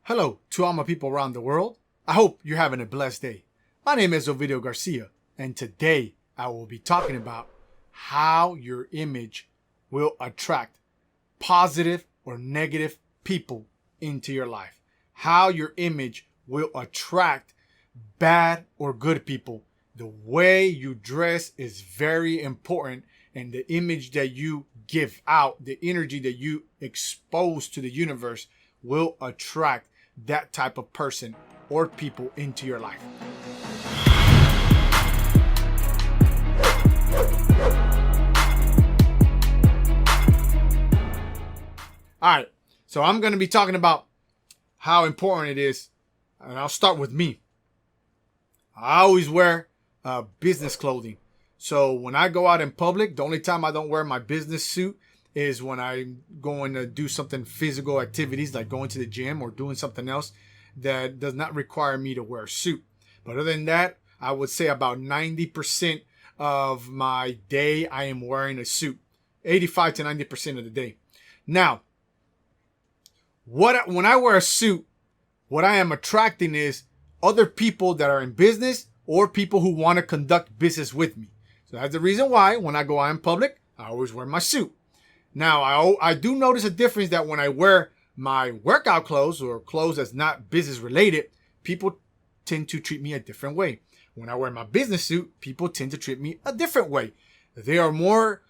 Hello to all my people around the world. I hope you're having a blessed day. My name is Ovidio Garcia, and today I will be talking about how your image will attract positive or negative people into your life. How your image will attract bad or good people. The way you dress is very important, and the image that you give out, the energy that you expose to the universe will attract that type of person or people into your life. All right, so I'm going to be talking about how important it is, and I'll start with me. I always wear business clothing. So when I go out in public, the only time I don't wear my business suit is when I'm going to do something physical activities like going to the gym or doing something else that does not require me to wear a suit. But other than that, I would say about 90% of my day I am wearing a suit. 85 to 90% of the day. Now, when I wear a suit, what I am attracting is other people that are in business or people who want to conduct business with me. So that's the reason why when I go out in public, I always wear my suit. Now, I do notice a difference that when I wear my workout clothes or clothes that's not business related, people tend to treat me a different way. When I wear my business suit, people tend to treat me a different way. They are more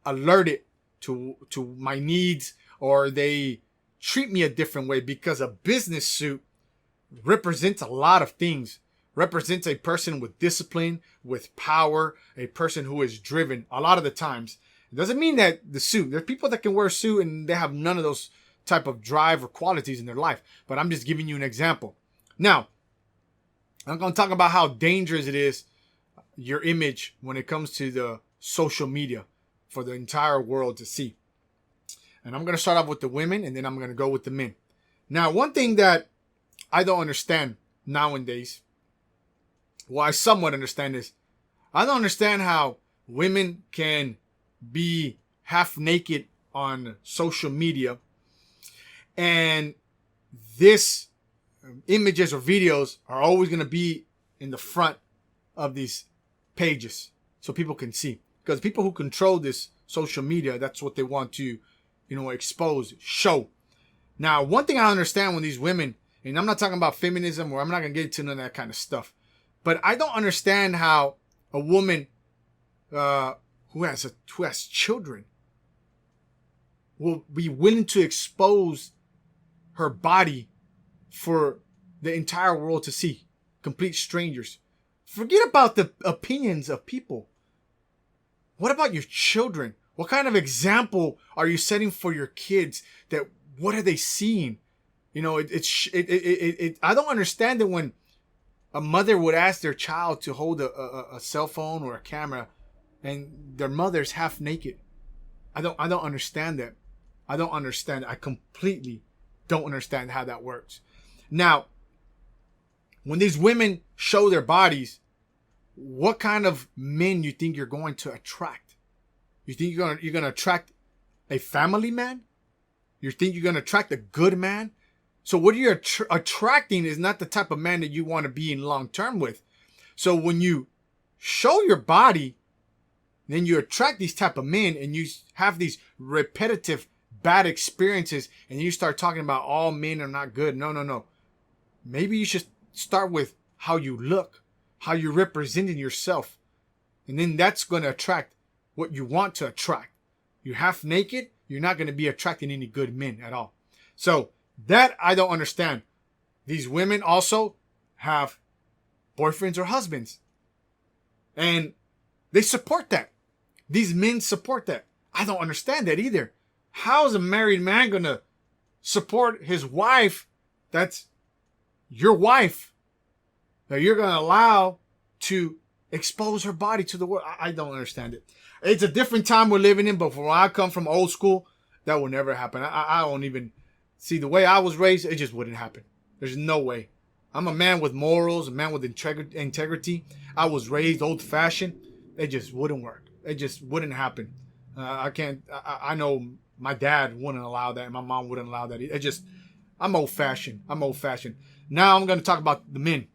alerted to my needs, or they treat me a different way because a business suit represents a lot of things. Represents a person with discipline, with power, a person who is driven a lot of the times. It doesn't mean that the suit, there's people that can wear a suit and they have none of those type of drive or qualities in their life. But I'm just giving you an example. Now, I'm going to talk about how dangerous it is, your image, when it comes to the social media for the entire world to see. And I'm going to start off with the women and then I'm going to go with the men. Now, one thing that I don't understand nowadays, well, I somewhat understand this. I don't understand how women can be half naked on social media and this images or videos are always going to be in the front of these pages so people can see. Because people who control this social media, that's what they want to, expose, show. Now, one thing I understand when these women, and I'm not talking about feminism or I'm not going to get into none of that kind of stuff, but I don't understand how a woman who has children will be willing to expose her body for the entire world to see. Complete strangers. Forget about the opinions of people. What about your children? What kind of example are you setting for your kids? That what are they seeing? I don't understand it when a mother would ask their child to hold a cell phone or a camera and their mother's half naked. I don't understand that. I don't understand. I completely don't understand how that works. Now, when these women show their bodies, what kind of men you think you're going to attract? You think you're going to attract a family man? You think you're going to attract a good man? So what you're attracting is not the type of man that you want to be in long term with. So when you show your body, then you attract these type of men and you have these repetitive bad experiences and you start talking about all men are not good. No. Maybe you should start with how you look, how you're representing yourself. And then that's going to attract what you want to attract. You're half naked, you're not going to be attracting any good men at all. So that I don't understand. These women also have boyfriends or husbands. And they support that. These men support that. I don't understand that either. How is a married man going to support his wife that's your wife that you're going to allow to expose her body to the world? I don't understand it. It's a different time we're living in, but when I come from old school, that will never happen. I don't even see the way I was raised. It just wouldn't happen. There's no way. I'm a man with morals, a man with integrity. I was raised old fashioned. It just wouldn't work. It just wouldn't happen. I know My dad wouldn't allow that. And my mom wouldn't allow that. I'm old fashioned. Now I'm going to talk about the men.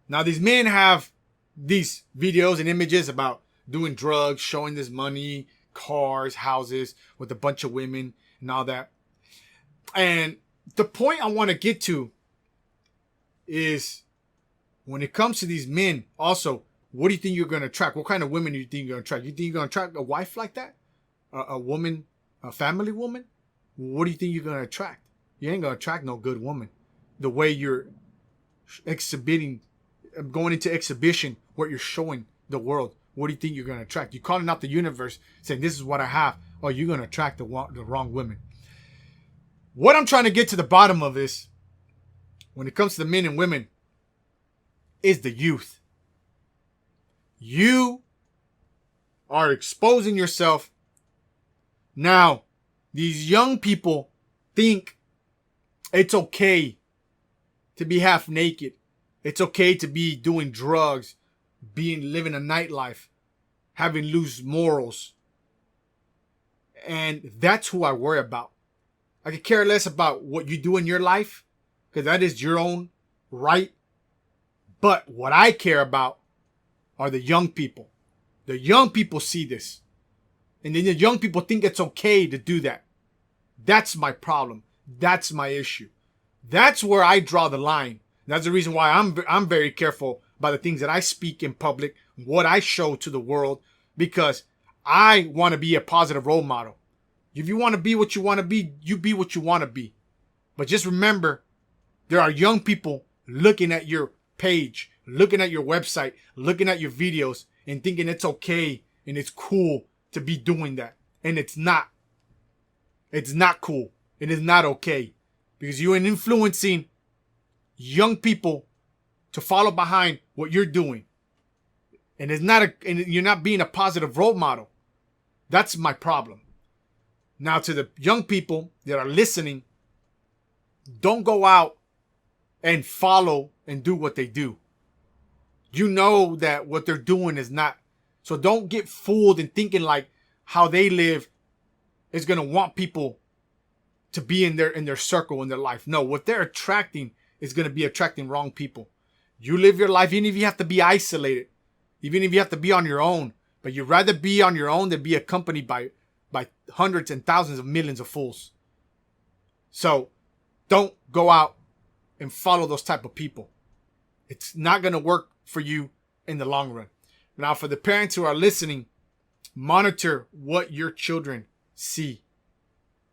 Now these men have these videos and images about doing drugs, showing this money, cars, houses with a bunch of women and all that. And the point I want to get to is when it comes to these men, also, what do you think you're going to attract? What kind of women do you think you're going to attract? You think you're going to attract a wife like that? A woman, a family woman? What do you think you're going to attract? You ain't going to attract no good woman. The way you're exhibiting, going into exhibition, what you're showing the world. What do you think you're going to attract? You're calling out the universe, saying, this is what I have. Oh, you're going to attract the wrong women. What I'm trying to get to the bottom of this, when it comes to the men and women, is the youth. You are exposing yourself. Now, these young people think it's okay to be half naked. It's okay to be doing drugs, living a nightlife, having loose morals. And that's who I worry about. I could care less about what you do in your life, because that is your own right. But what I care about are the young people. The young people see this. And then the young people think it's okay to do that. That's my problem. That's my issue. That's where I draw the line. That's the reason why I'm very careful about the things that I speak in public, what I show to the world, because I want to be a positive role model. If you want to be what you want to be, you be what you want to be. But just remember, there are young people looking at your page, looking at your website, looking at your videos, and thinking it's okay and it's cool to be doing that. And it's not. It's not cool. It is not okay. Because you're influencing young people to follow behind what you're doing. And and you're not being a positive role model. That's my problem. Now, to the young people that are listening, don't go out and follow and do what they do. You know that what they're doing is not. So don't get fooled in thinking like how they live is going to want people to be in their circle, in their life. No, what they're attracting is going to be attracting wrong people. You live your life, even if you have to be isolated, even if you have to be on your own, but you'd rather be on your own than be accompanied by hundreds and thousands of millions of fools. So don't go out and follow those type of people. It's not going to work for you in the long run. Now, for the parents who are listening, monitor what your children see.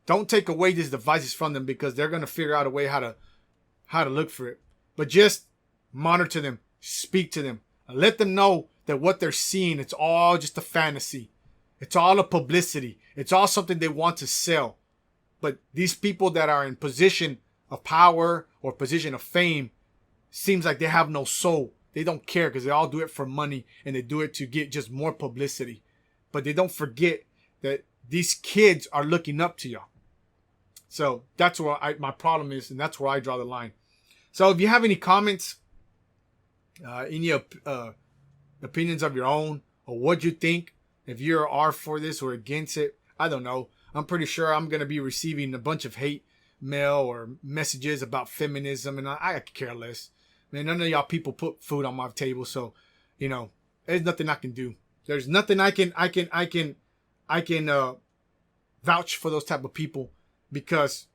Don't take away these devices from them, because they're going to figure out a way how to look for it. But just monitor them, speak to them, and let them know that what they're seeing, it's all just a fantasy. It's all a publicity. It's all something they want to sell. But these people that are in position of power or position of fame, seems like they have no soul. They don't care, because they all do it for money, and they do it to get just more publicity. But they don't forget that these kids are looking up to y'all. So that's where my problem is, and that's where I draw the line. So if you have any comments, any opinions of your own, or what you think, if you are for this or against it, I don't know. I'm pretty sure I'm going to be receiving a bunch of hate mail or messages about feminism, and I could care less. Man, none of y'all people put food on my table, so there's nothing I can do. There's nothing I can vouch for those type of people, because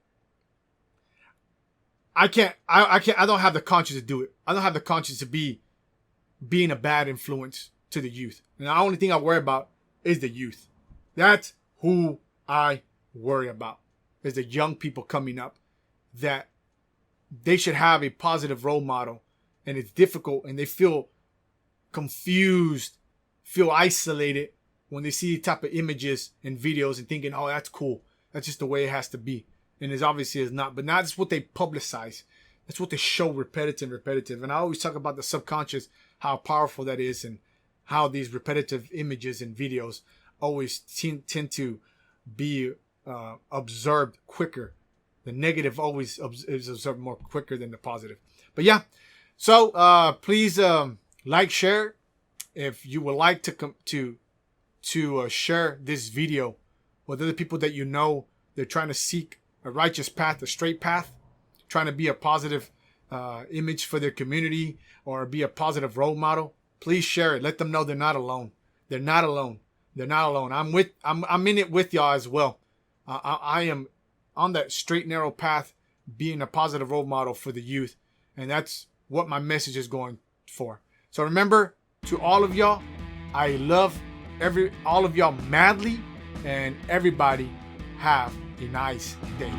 I don't have the conscience to do it. I don't have the conscience to being a bad influence to the youth. And the only thing I worry about is the youth. That's who I worry about, is the young people coming up, that they should have a positive role model. And it's difficult, and they feel confused, feel isolated when they see the type of images and videos and thinking, oh, that's cool. That's just the way it has to be. And it obviously is not. But now that's what they publicize. That's what they show repetitive. And I always talk about the subconscious, how powerful that is, and how these repetitive images and videos always tend to be observed quicker. The negative always is observed more quicker than the positive. But yeah, so please like, share. If you would like to share this video with other people that you know they're trying to seek a righteous path, a straight path, trying to be a positive image for their community or be a positive role model, please share it. Let them know they're not alone. They're not alone. They're not alone. I'm in it with y'all as well. I am on that straight, narrow path, being a positive role model for the youth. And that's what my message is going for. So remember, to all of y'all, I love all of y'all madly, and everybody have a nice day.